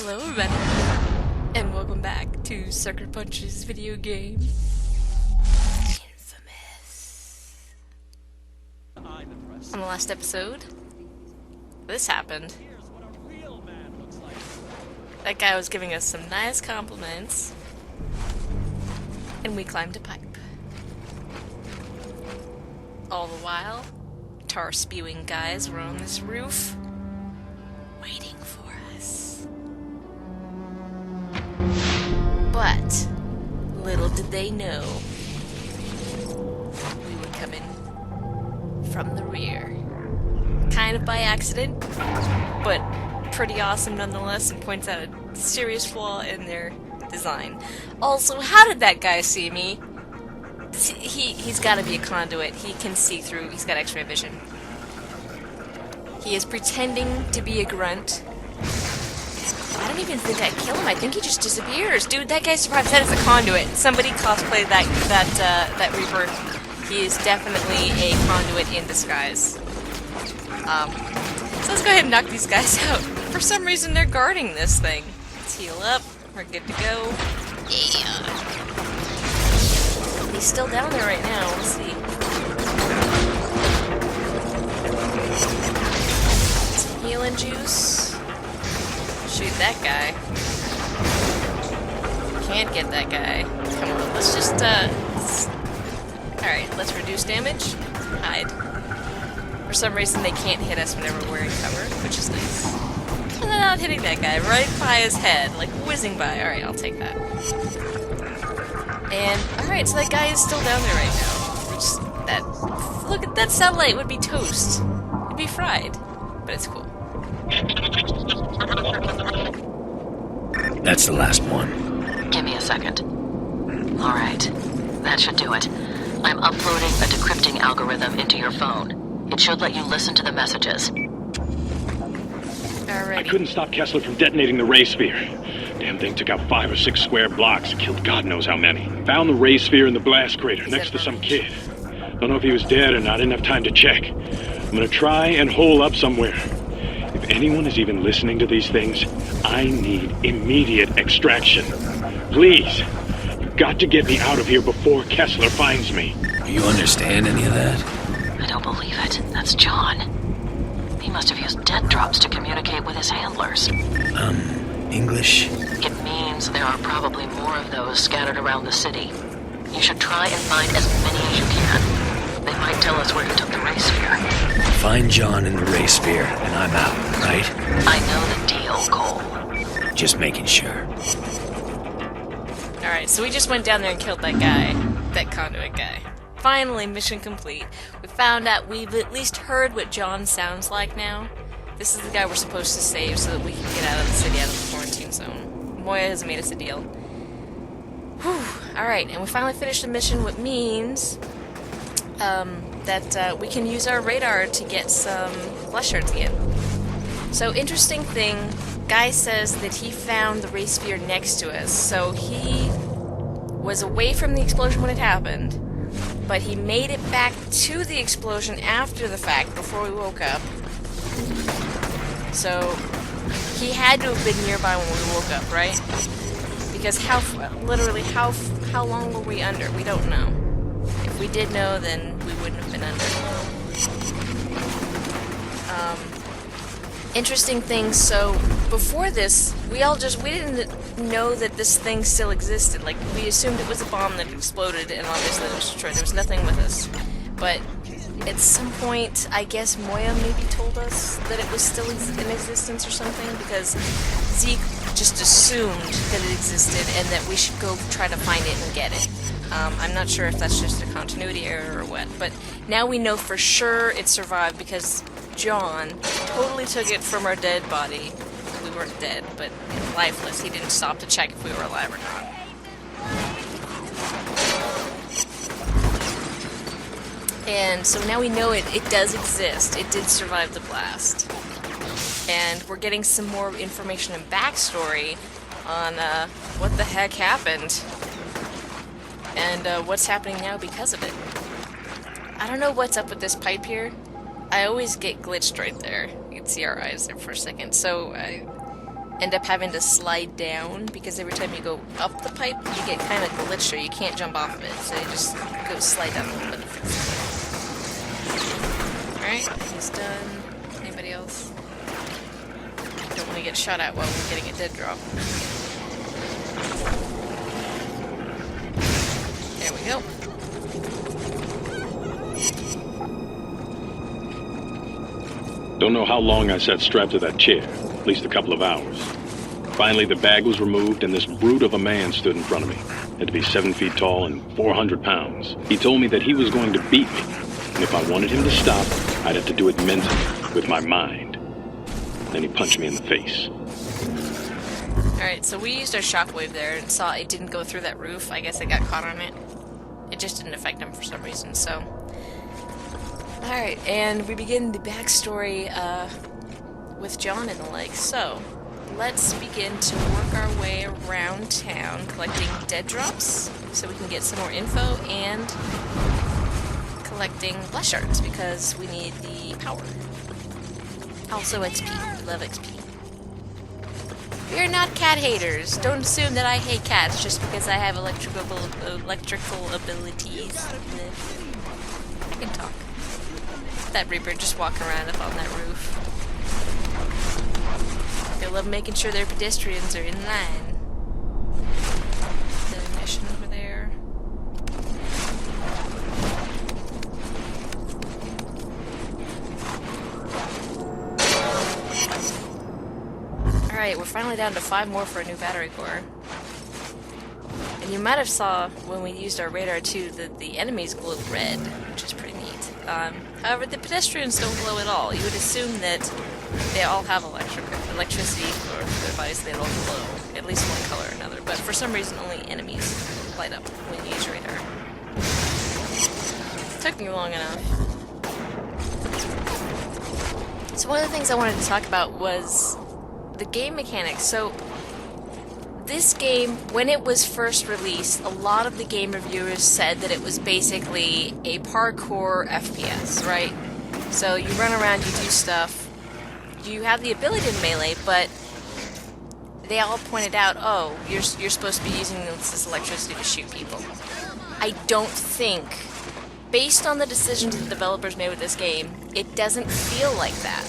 Hello everybody, and welcome back to Sucker Punch's video game, inFAMOUS. On the last episode, this happened. That guy was giving us some nice compliments, and we climbed a pipe. All the while, tar-spewing guys were on this roof, waiting for us. But little did they know we would come in from the rear. Kind of by accident, but pretty awesome nonetheless, and points out a serious flaw in their design. Also, how did that guy see me? He's gotta be a conduit. He can see through. He's got x-ray vision. He is pretending to be a grunt. I don't even think I kill him. I think he just disappears. Dude, that guy survived. That is a conduit. Somebody cosplayed that Reaper. He is definitely a conduit in disguise. So let's go ahead and knock these guys out. For some reason, they're guarding this thing. Let's heal up. We're good to go. Yeah. He's still down there right now. Let's see. Some healing juice. Shoot that guy. Can't get that guy. Come on, let's just, Alright, let's reduce damage. Hide. For some reason, they can't hit us whenever we're in cover, which is nice. And they're not hitting that guy right by his head, like whizzing by. Alright, I'll take that. And, alright, so that guy is still down there right now. Which, look at that satellite would be toast. It'd be fried. But it's cool. That's the last one. Give me a second. Alright, that should do it. I'm uploading a decrypting algorithm into your phone. It should let you listen to the messages. Alrighty. I couldn't stop Kessler from detonating the ray sphere. Damn thing took out 5 or 6 square blocks, killed God knows how many. Found the ray sphere in the blast crater next to some kid. Don't know if he was dead or not, didn't have time to check. I'm gonna try and hole up somewhere. If anyone is even listening to these things, I need immediate extraction. Please, you've got to get me out of here before Kessler finds me. Do you understand any of that? I don't believe it. That's John. He must have used dead drops to communicate with his handlers. English? It means there are probably more of those scattered around the city. You should try and find as many as you can. They might tell us where he took the ray sphere. Find John in the ray sphere, and I'm out, right? I know the deal, Cole. Just making sure. Alright, so we just went down there and killed that guy. That conduit guy. Finally, mission complete. We found out we've at least heard what John sounds like now. This is the guy we're supposed to save so that we can get out of the city, out of the quarantine zone. Moya has made us a deal. Whew. Alright, and we finally finished the mission, which means that we can use our radar to get some flesh shards again. So, interesting thing, Guy says that he found the ray sphere next to us, so he was away from the explosion when it happened, but he made it back to the explosion after the fact, before we woke up. So, he had to have been nearby when we woke up, right? Because literally how long were we under? We don't know. If we did know, then we wouldn't have been under. Interesting thing, so before this, we didn't know that this thing still existed. Like, we assumed it was a bomb that exploded and obviously it was destroyed. There was nothing with us. But at some point, I guess Moya maybe told us that it was still in existence or something, because Zeke just assumed that it existed and that we should go try to find it and get it. I'm not sure if that's just a continuity error or what, but now we know for sure it survived because John totally took it from our dead body. We weren't dead, but lifeless. He didn't stop to check if we were alive or not. And so now we know it does exist. It did survive the blast. And we're getting some more information and backstory on what the heck happened. And what's happening now because of it. I don't know what's up with this pipe here. I always get glitched right there. You can see our eyes there for a second. So end up having to slide down because every time you go up the pipe, you get kind of glitched or you can't jump off of it. So you just go slide down a little bit. Alright, he's done. Anybody else? Don't want to get shot at while we're getting a dead drop. There we go. Don't know how long I sat strapped to that chair. At least a couple of hours. Finally, the bag was removed and this brute of a man stood in front of me. Had to be 7 feet tall and 400 pounds. He told me that he was going to beat me. And if I wanted him to stop, I'd have to do it mentally, with my mind. Then he punched me in the face. Alright, so we used our shockwave there and saw it didn't go through that roof. I guess it got caught on it. It just didn't affect him for some reason, so... Alright, and we begin the backstory with John and the like. So, let's begin to work our way around town collecting dead drops so we can get some more info and collecting flesh shards because we need the power. Also XP. We love XP. We're not cat haters. Don't assume that I hate cats just because I have electrical abilities. I can talk. That Reaper just walking around up on that roof. They love making sure their pedestrians are in line. The mission over there. Alright, we're finally down to 5 more for a new battery core. And you might have saw when we used our radar too that the enemies glow red, which is pretty neat. However, the pedestrians don't glow at all. You would assume that they all have electricity for their bodies, they all glow, at least one color or another. But for some reason, only enemies light up when you use your radar. Took me long enough. So one of the things I wanted to talk about was the game mechanics. So this game, when it was first released, a lot of the game reviewers said that it was basically a parkour FPS, right? So you run around, you do stuff, you have the ability to melee, but they all pointed out, oh, you're supposed to be using this electricity to shoot people. I don't think, based on the decisions the developers made with this game, it doesn't feel like that.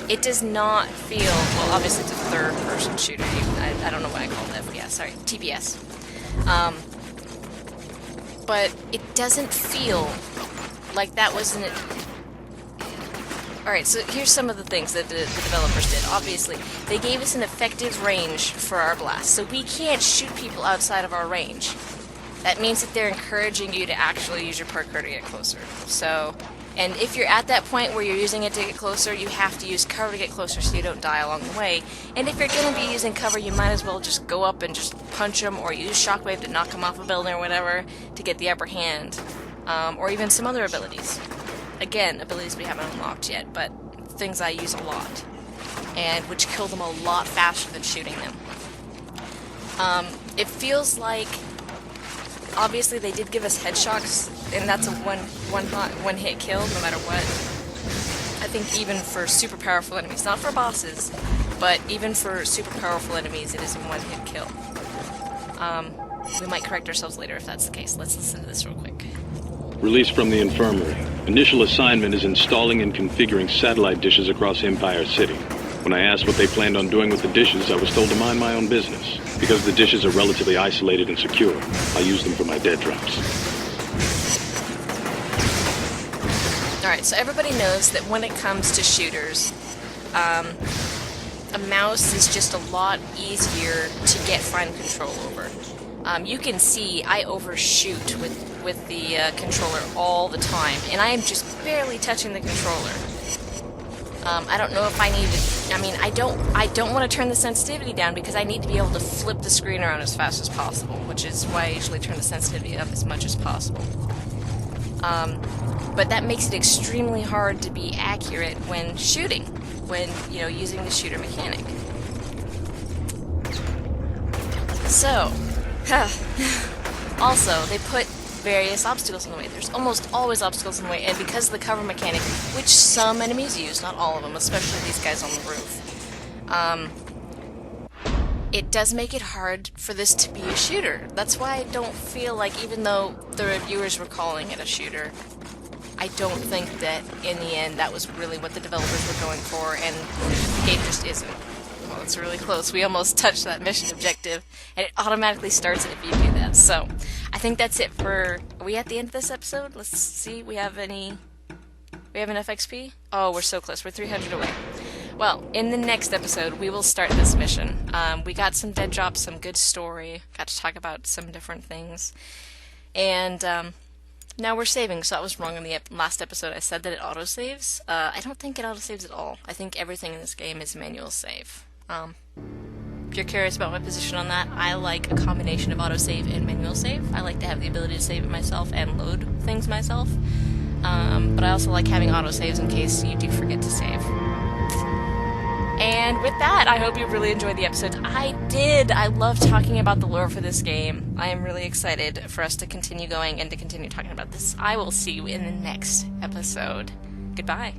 It does not feel, well, obviously it's a third-person shooter. I don't know why I call it FPS. Sorry, TPS. But it doesn't feel like that was an... Alright, so here's some of the things that the developers did. Obviously, they gave us an effective range for our blast, so we can't shoot people outside of our range. That means that they're encouraging you to actually use your parkour to get closer. So... And if you're at that point where you're using it to get closer, you have to use cover to get closer so you don't die along the way. And if you're going to be using cover, you might as well just go up and just punch them, or use shockwave to knock them off a building or whatever to get the upper hand. Or even some other abilities. Again, abilities we haven't unlocked yet, but things I use a lot. And which kill them a lot faster than shooting them. It feels like... Obviously, they did give us headshots, and that's a one-hit kill, no matter what. I think even for super powerful enemies, not for bosses, but even for super powerful enemies, it is a one-hit kill. We might correct ourselves later if that's the case. Let's listen to this real quick. Released from the infirmary. Initial assignment is installing and configuring satellite dishes across Empire City. When I asked what they planned on doing with the dishes, I was told to mind my own business. Because the dishes are relatively isolated and secure, I use them for my dead drops. Alright, so everybody knows that when it comes to shooters, a mouse is just a lot easier to get fine control over. You can see I overshoot with the controller all the time, and I am just barely touching the controller. I don't know if I need to... I mean, I don't want to turn the sensitivity down because I need to be able to flip the screen around as fast as possible, which is why I usually turn the sensitivity up as much as possible. But that makes it extremely hard to be accurate when shooting, when, you know, using the shooter mechanic. So, also, they put various obstacles in the way. There's almost always obstacles in the way, and because of the cover mechanic, which some enemies use, not all of them, especially these guys on the roof, it does make it hard for this to be a shooter. That's why I don't feel like, even though the reviewers were calling it a shooter, I don't think that in the end that was really what the developers were going for, and the game just isn't. Well, it's really close. We almost touched that mission objective, and it automatically starts it if you do that. So, I think that's it for... Are we at the end of this episode? Let's see. We have enough XP? Oh, we're so close. We're 300 away. Well, in the next episode, we will start this mission. We got some dead drops, some good story, got to talk about some different things, and now we're saving, so I was wrong in the last episode. I said that it autosaves. I don't think it autosaves at all. I think everything in this game is manual save. If you're curious about my position on that, I like a combination of autosave and manual save. I like to have the ability to save it myself and load things myself, but I also like having autosaves in case you do forget to save. And with that, I hope you really enjoyed the episode. I did! I love talking about the lore for this game. I am really excited for us to continue going and to continue talking about this. I will see you in the next episode. Goodbye.